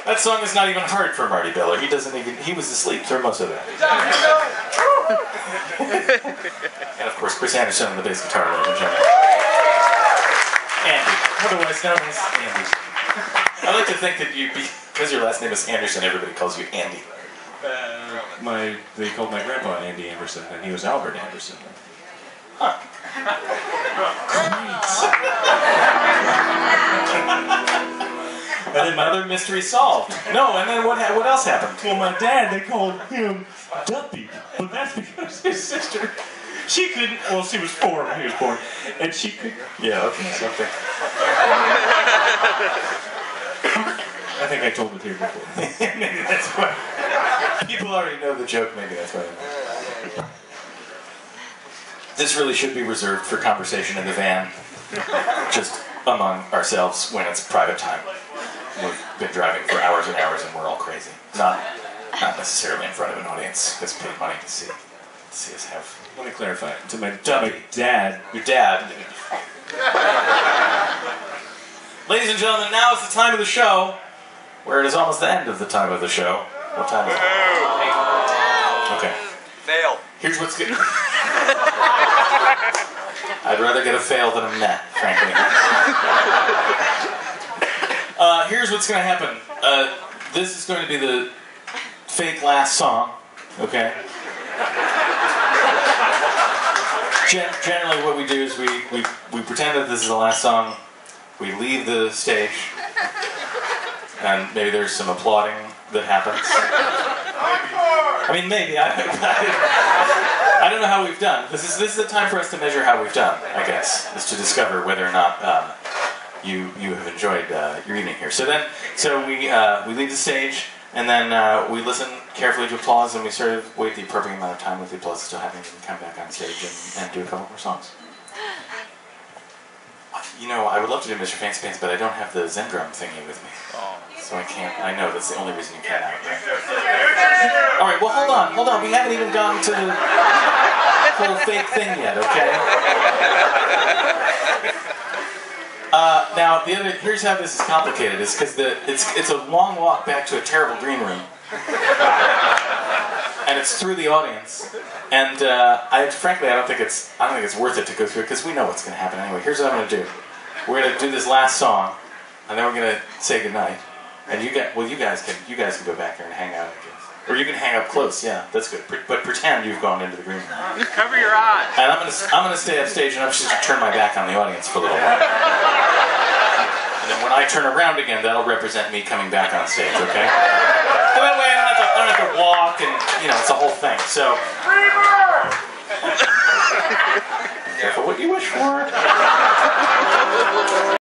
That song is not even hard for Marty Biller. He was asleep through most of it. And of course, Chris Anderson on the bass guitar, ladies and gentlemen. Andy, otherwise known as Andy. I like to think that because your last name is Anderson, everybody calls you Andy. They called my grandpa Andy Anderson, and he was Albert Anderson. Huh. Great. And another mystery solved. No, and then what else happened? Well, my dad, they called him Duppy, but that's because his sister, she couldn't, well, she was 4 when he was born, and she could, yeah, okay, something. I think I told it here before. Maybe that's why. People already know the joke, maybe that's why. This really should be reserved for conversation in the van, just among ourselves when it's private time. We've been driving for hours and hours and we're all crazy. Not necessarily in front of an audience that's paid money to see us have. Let me clarify. To my dad. Your dad. Ladies and gentlemen, now is the time of the show where it is almost the end of the time of the show. What time is it? Okay. Fail. Here's what's good. I'd rather get a fail than a net, frankly. Here's what's going to happen. This is going to be the fake last song, okay? Generally what we do is we pretend that this is the last song, we leave the stage, and maybe there's some applauding that happens. I mean, maybe. I don't know how we've done. This is the time for us to measure how we've done, I guess, is to discover whether or not you have enjoyed your evening here. So we leave the stage, and then we listen carefully to applause, and we sort of wait the appropriate amount of time with the applause still happening, and come back on stage and do a couple more songs. You know, I would love to do Mr. Fancy Pants, but I don't have the Zen drum thingy with me. So I can't. I know that's the only reason you can't out, right? All right. Well, hold on. We haven't even gotten to the whole fake thing yet, okay? Now here's how this is complicated. Is because it's a long walk back to a terrible green room, and it's through the audience. And frankly, I don't think it's worth it to go through it because we know what's going to happen anyway. Here's what I'm going to do. We're going to do this last song, and then we're going to say goodnight. And you guys can go back there and hang out, I guess. Or you can hang up close. Yeah, that's good. But pretend you've gone into the green room. Cover your eyes. And I'm gonna stay up stage, and I'm just gonna turn my back on the audience for a little while. And then when I turn around again, that'll represent me coming back on stage. Okay? So that way I don't have to walk, and it's a whole thing. So. Careful what you wish for.